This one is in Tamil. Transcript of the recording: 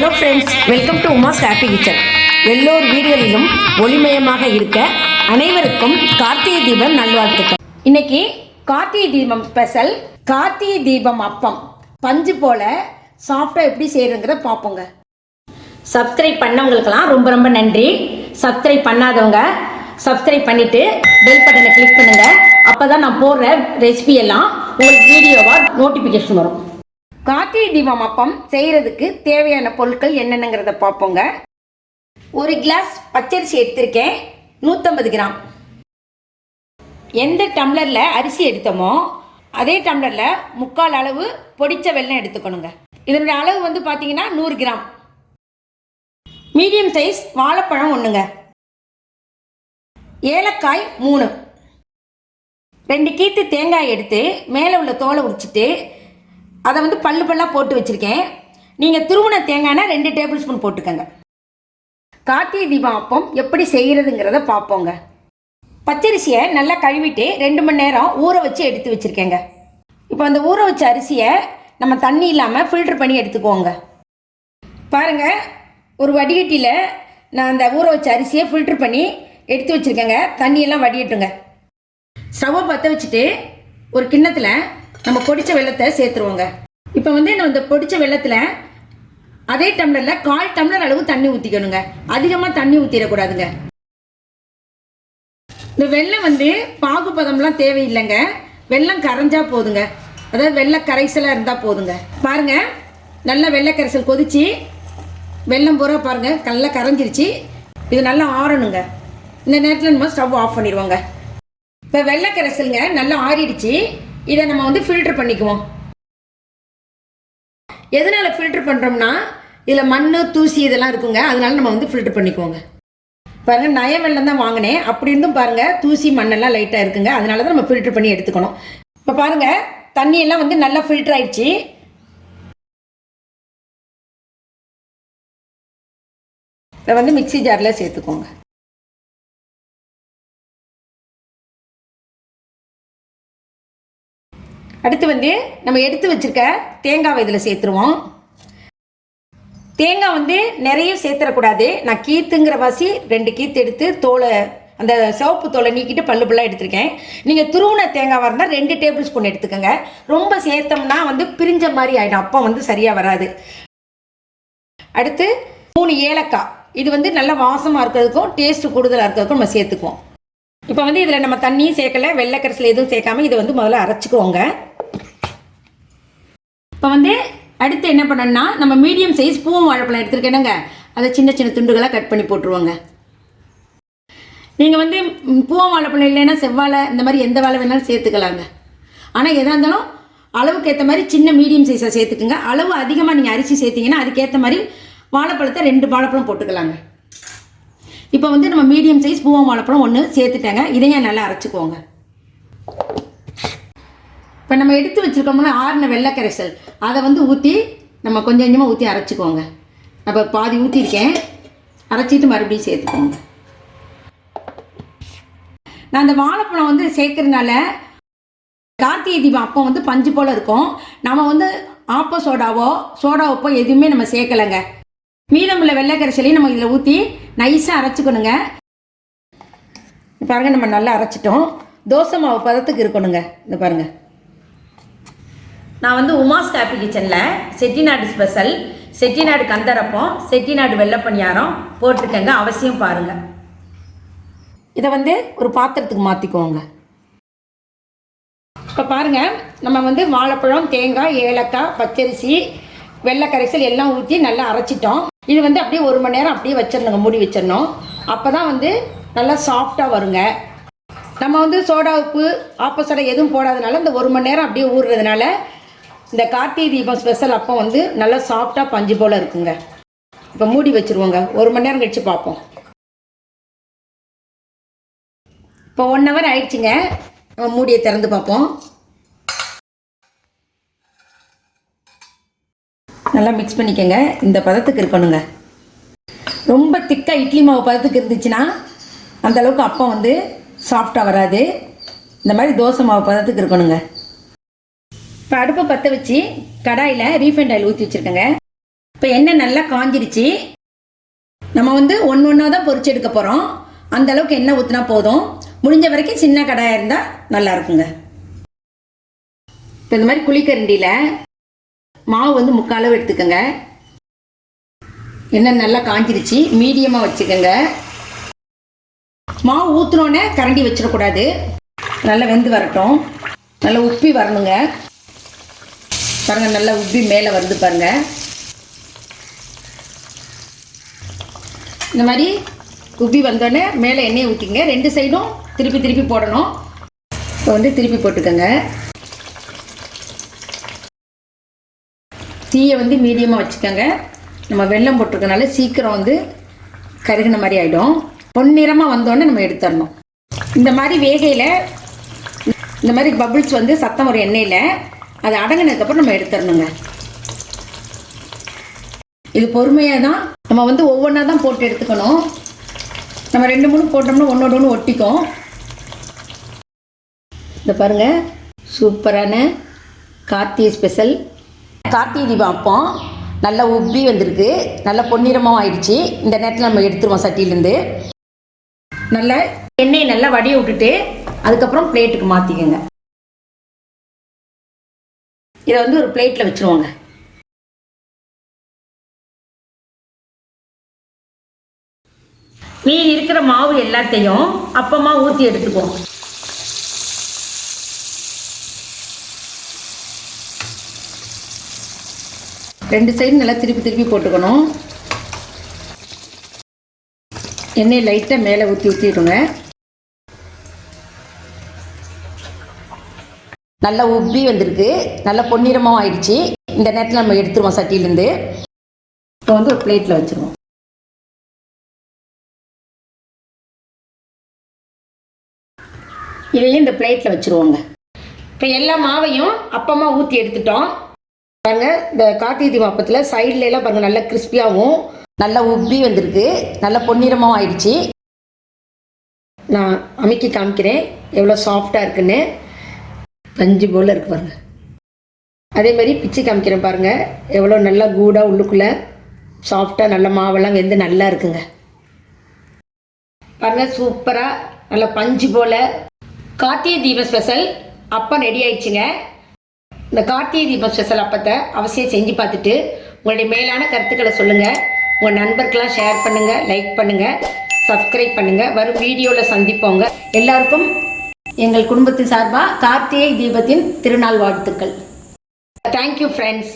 Hello friends, welcome to Uma's happy kitchen. எல்லோர் வீடுகளிலும் ஒளிமயமாக இருக்க அனைவருக்கும் கார்த்திகை தீபம் நல்வாழ்த்துக்கள். இன்னைக்கு கார்த்திகை தீபம் ஸ்பெஷல் கார்த்திகை தீபம் அப்பம் பஞ்சு போல சாஃப்டாக எப்படி செய்யறதுங்கிறத பார்ப்போங்க. சப்ஸ்கிரைப் பண்ணவங்களுக்கெல்லாம் ரொம்ப ரொம்ப நன்றி. சப்ஸ்கிரைப் பண்ணாதவங்க சப்ஸ்கிரைப் பண்ணிவிட்டு பெல் பட்டனை கிளிக் பண்ணுங்கள். அப்போ தான் நான் போடுற ரெசிபி எல்லாம் உங்களுக்கு வீடியோவாக நோட்டிஃபிகேஷன் வரும். கார்த்திகை தீபம் அப்பம் செய்கிறதுக்கு தேவையான பொருட்கள் என்னென்னங்கிறத பார்ப்போங்க. ஒரு கிளாஸ் பச்சரிசி எடுத்திருக்கேன், 150 கிராம். எந்த டம்ளரில் அரிசி எடுத்தோமோ அதே டம்ளரில் 3/4 அளவு பொடிச்ச வெல்லம் எடுத்துக்கணுங்க. இதனுடைய அளவு வந்து பார்த்தீங்கன்னா 100 கிராம். மீடியம் சைஸ் வாழைப்பழம் 1ங்க. ஏலக்காய் 3. 2 கீத்து தேங்காய் எடுத்து மேலே உள்ள தோலை உரிச்சிட்டு அதை வந்து பல்லாக போட்டு வச்சுருக்கேன். நீங்கள் துருவன தேங்காய்னா 2 டேபிள் ஸ்பூன் போட்டுக்கோங்க. கார்த்திகை தீபம் அப்பம் எப்படி செய்கிறதுங்கிறத பார்ப்போங்க. பச்சரிசியை நல்லா கழுவிட்டு 2 மணி நேரம் ஊற வச்சு எடுத்து வச்சுருக்கேங்க. இப்போ அந்த ஊற வச்ச அரிசியை நம்ம தண்ணி இல்லாமல் ஃபில்டர் பண்ணி எடுத்துக்குவோங்க. பாருங்கள், ஒரு வடிகட்டியில் நான் அந்த ஊற வச்ச அரிசியை ஃபில்டர் பண்ணி எடுத்து வச்சுருக்கேங்க. தண்ணியெல்லாம் வடியட்டுங்க. ஸ்டவ்வை பற்ற வச்சுட்டு ஒரு கிண்ணத்தில் நம்ம பொடிச்ச வெல்லத்தை சேர்த்துருவோங்க. இப்போ வந்து நம்ம இந்த பொடிச்ச வெல்லத்தில் அதே டம்ளரில் 1/4 டம்ளர் அளவு தண்ணி ஊற்றிக்கணுங்க. அதிகமாக தண்ணி ஊற்றிடக்கூடாதுங்க. இந்த வெல்லம் வந்து பாகுபதம்லாம் தேவையில்லைங்க. வெல்லம் கரைஞ்சா போதுங்க. அதாவது வெள்ளை கரைசலாக இருந்தால் போதுங்க. பாருங்கள், நல்லா வெள்ளை கரைசல் கொதிச்சு வெல்லம் பூரா பாருங்கள் நல்லா கரைஞ்சிருச்சு. இது நல்லா ஆறணுங்க. இந்த நேரத்தில் நம்ம ஸ்டவ் ஆஃப் பண்ணிடுவோங்க. இப்போ வெள்ளை கரைசலுங்க நல்லா ஆறிடுச்சு. இதை நம்ம வந்து ஃபில்டர் பண்ணிக்குவோம். எதனால் ஃபில்டர் பண்ணுறோம்னா இதில் மண் தூசி இதெல்லாம் இருக்குங்க. அதனால நம்ம வந்து ஃபில்டர் பண்ணிக்குவோங்க. பாருங்கள், நய வெல்லம் தான் வாங்கினேன். அப்படி இருந்தும் பாருங்கள் தூசி மண்ணெல்லாம் லைட்டாக இருக்குங்க. அதனால தான் நம்ம ஃபில்டர் பண்ணி எடுத்துக்கணும். இப்போ பாருங்கள், தண்ணியெல்லாம் வந்து நல்லா ஃபில்டர் ஆயிடுச்சு. இதை வந்து மிக்ஸி ஜாரில் சேர்த்துக்கோங்க. அடுத்து வந்து நம்ம எடுத்து வச்சுருக்க தேங்காவை இதில் சேர்த்துருவோம். தேங்காய் வந்து நிறைய சேர்த்துடக்கூடாது. நான் கீத்துங்கிற வாசி 2 கீத்து எடுத்து தோலை அந்த சிவப்பு தோலை நீக்கிட்டு பல்லாக எடுத்துருக்கேன். நீங்கள் துருவன தேங்காவாக இருந்தால் 2 டேபிள் ஸ்பூன் எடுத்துக்கோங்க. ரொம்ப சேர்த்தோம்னா வந்து பிரிஞ்ச மாதிரி ஆகிடும். அப்போ வந்து சரியாக வராது. அடுத்து 3 ஏலக்காய். இது வந்து நல்லா வாசமாக இருக்கிறதுக்கும் டேஸ்ட்டு கூடுதலாக இருக்கிறதுக்கும் நம்ம சேர்த்துக்குவோம். இப்போ வந்து இதில் நம்ம தண்ணியும் சேர்க்கலை, வெள்ளை கரைசல் எதுவும் சேர்க்காம இதை வந்து முதல்ல அரைச்சிக்குவோங்க. இப்போ வந்து அடுத்து என்ன பண்ணணும்னா நம்ம மீடியம் சைஸ் பூவம் வாழைப்பழம் எடுத்துருக்கேனுங்க. அதை சின்ன சின்ன துண்டுகளாக கட் பண்ணி போட்டுருவோங்க. நீங்கள் வந்து பூவம் வாழைப்பழம் இல்லைன்னா செவ்வாழை இந்த மாதிரி எந்த வாழை வேணாலும் சேர்த்துக்கலாங்க. ஆனால் எதாக இருந்தாலும் அளவுக்கு ஏற்ற மாதிரி சின்ன மீடியம் சைஸாக சேர்த்துக்குங்க. அளவு அதிகமாக நீங்கள் அரிசி சேர்த்திங்கன்னா அதுக்கேற்ற மாதிரி வாழைப்பழத்தை 2 வாழைப்பழம் போட்டுக்கலாங்க. இப்போ வந்து நம்ம மீடியம் சைஸ் பூவம் வாழைப்பழம் 1 சேர்த்துட்டாங்க. இதையும் நல்லா அரைச்சிக்குவோங்க. இப்போ நம்ம எடுத்து வச்சுருக்கோம்னா ஆறின வெள்ளை கரைசல் அதை வந்து ஊற்றி நம்ம கொஞ்சம் கொஞ்சமாக ஊற்றி அரைச்சிக்குவோங்க. அப்போ பாதி ஊற்றிருக்கேன், அரைச்சிட்டு மறுபடியும் சேர்த்துக்கோங்க. நான் அந்த வாழைப்பழம் வந்து சேர்க்கறதுனால கார்த்திகை தீபம் அப்போ வந்து பஞ்சு போல் இருக்கும். நம்ம வந்து ஆப்போ சோடா உப்போ எதுவுமே நம்ம சேர்க்கலைங்க. மீதமுள்ள வெள்ளை கரைசலையும் நம்ம இதில் ஊற்றி நைஸாக அரைச்சிக்கணுங்க. பாருங்கள், நம்ம நல்லா அரைச்சிட்டோம். தோசை மாவு பதத்துக்கு இருக்கணுங்க. இந்த பாருங்கள், நான் வந்து உமாஸ் ஹாப்பி கிச்சனில் செட்டிநாடு ஸ்பெஷல் செட்டிநாடு கந்தரப்பம் செட்டிநாடு வெள்ளை பணியாரம் போட்டிருக்கேங்க. அவசியம் பாருங்கள். இதை வந்து ஒரு பாத்திரத்துக்கு மாற்றிக்குவோங்க. இப்போ பாருங்கள், நம்ம வந்து வாழைப்பழம், தேங்காய், ஏலக்காய், பச்சரிசி, வெள்ளை கரைசல் எல்லாம் ஊற்றி நல்லா அரைச்சிட்டோம். இது வந்து அப்படியே 1 மணி நேரம் அப்படியே வச்சிடணுங்க, மூடி வச்சிடணும். அப்போ தான் வந்து நல்லா சாஃப்டாக வருங்க. நம்ம வந்து சோடா உப்பு ஆப்ப சோடா எதுவும் போடாதனால இந்த 1 மணி நேரம் அப்படியே ஊறுறதுனால இந்த கார்த்திகை தீபம் ஸ்பெஷல் அப்போ வந்து நல்லா சாஃப்டாக பஞ்சு போல் இருக்குங்க. இப்போ மூடி வச்சுருவோங்க. 1 மணி நேரம் கழித்து பார்ப்போம். இப்போ 1 ஹவர் ஆயிடுச்சுங்க. நம்ம மூடியை திறந்து பார்ப்போம். நல்லா மிக்ஸ் பண்ணிக்கோங்க. இந்த பதத்துக்கு இருக்கணுங்க. ரொம்ப திக்காக இட்லி மாவு பதத்துக்கு இருந்துச்சுன்னா அந்தளவுக்கு அப்பம் வந்து சாஃப்டாக வராது. இந்த மாதிரி தோசை மாவு பதத்துக்கு இருக்கணுங்க. இப்போ அடுப்பை பற்ற வச்சு கடாயில் ரீஃபைண்ட் ஆயில் ஊற்றி வச்சுருக்கேங்க. இப்போ எண்ணெய் நல்லா காஞ்சிருச்சு. நம்ம வந்து ஒன்று ஒன்றா தான் பொரிச்சு எடுக்க போகிறோம். அந்த அளவுக்கு எண்ணெய் ஊற்றினா போதும். முடிஞ்ச வரைக்கும் சின்ன கடாயாக இருந்தால் நல்லா இருக்குங்க. இப்போ இந்த மாதிரி குழிக்கரண்டியில் மாவு வந்து 3/4 அளவு எடுத்துக்கோங்க. எண்ணெய் நல்லா காஞ்சிருச்சு. மீடியமாக வச்சுக்கோங்க. மாவு ஊற்றுனோன்னே கரண்டி வச்சிடக்கூடாது. நல்லா வெந்து வரட்டும். நல்லா உப்பி வரணுங்க. பாருங்கள், நல்லா உப்பி மேலே வருது பாருங்கள். இந்த மாதிரி உப்பி வந்தோடனே மேலே எண்ணெயை ஊற்றிங்க. 2 சைடும் திருப்பி திருப்பி போடணும். இப்போ வந்து திருப்பி போட்டுக்கோங்க. தீயை வந்து மீடியமாக வச்சுக்கோங்க. நம்ம வெல்லம் போட்டிருக்கனால சீக்கிரம் வந்து கருகின மாதிரி ஆகிடும். பொன்னிறமாக வந்தோடனே நம்ம எடுத்துடணும். இந்த மாதிரி வேகையில் இந்த மாதிரி பபிள்ஸ் வந்து சத்தம் ஒரு எண்ணெயில் அது அடங்கினதுக்கப்புறம் நம்ம எடுத்துடணுங்க. இது பொறுமையாக தான் நம்ம வந்து ஒவ்வொன்றா தான் போட்டு எடுத்துக்கணும். நம்ம 2-3 போட்டோம்னா ஒன்றோட ஒன்று ஒட்டிக்கும். இந்த பாருங்கள், சூப்பரான கார்த்திகை ஸ்பெஷல் கார்த்திகை தீபம் அப்பம் நல்லா உப்பி வந்திருக்கு. நல்லா பொன்னிறமாகவும் ஆயிடுச்சு. இந்த நேரத்தில் நம்ம எடுத்துருவோம் சட்டியிலேருந்து. நல்லா எண்ணெயை நல்லா வடிய விட்டுட்டு அதுக்கப்புறம் பிளேட்டுக்கு மாற்றிக்கோங்க. இதை வந்து ஒரு பிளேட்டில் வச்சுருவோங்க. மீதி இருக்கிற மாவு எல்லாத்தையும் அப்பமா ஊற்றி எடுத்துக்குவோம். ரெண்டு சைடு நல்லா திருப்பி திருப்பி போட்டுக்கணும். எண்ணெய் லைட்டாக மேலே ஊற்றிடுங்க. நல்லா உப்பி வந்திருக்கு. நல்லா பொன்னிறமாகவும் ஆயிடுச்சு. இந்த நேரத்தில் நம்ம எடுத்துருவோம் சட்டியிலேருந்து. இப்போ வந்து ஒரு பிளேட்டில் வச்சுருவோம். இதையும் இந்த பிளேட்டில் வச்சுருவோங்க. இப்போ எல்லா மாவையும் அப்பமா ஊற்றி எடுத்துட்டோம். பாருங்கள், இந்த கார்த்திகை தீபம் அப்பத்தில் சைட்லலாம் பாருங்கள் நல்லா கிறிஸ்பியாகவும் நல்லா உப்பி வந்திருக்கு. நல்லா பொன்னிறமாகவும் ஆயிடுச்சு. நான் அமுக்கி காமிக்கிறேன் எவ்வளோ சாஃப்டாக இருக்குன்னு. பஞ்சு போல் இருக்குது பாருங்கள். அதே மாதிரி பிச்சு காமிக்கிறேன் பாருங்கள், எவ்வளோ நல்லா கூடாக உள்ளுக்குள்ளே சாஃப்டாக நல்ல மாவெல்லாம் வெந்து நல்லா இருக்குங்க. பாருங்கள், சூப்பராக நல்லா பஞ்சு போல் கார்த்திகை தீபம் ஸ்பெஷல் அப்பம் ரெடி ஆயிடுச்சுங்க. இந்த கார்த்திகை தீபம் ஸ்பெஷல் அப்பத்தை அவசியம் செஞ்சு பார்த்துட்டு உங்களுடைய மேலான கருத்துக்களை சொல்லுங்கள். உங்கள் நண்பர்களெலாம் ஷேர் பண்ணுங்கள், லைக் பண்ணுங்கள், சப்ஸ்கிரைப் பண்ணுங்கள். வரும் வீடியோவில் சந்திப்போங்க. எல்லாருக்கும் எங்கள் குடும்பத்தின் சார்பாக கார்த்திகை தீபத்தின் திருநாள் வாழ்த்துக்கள். Thank you friends.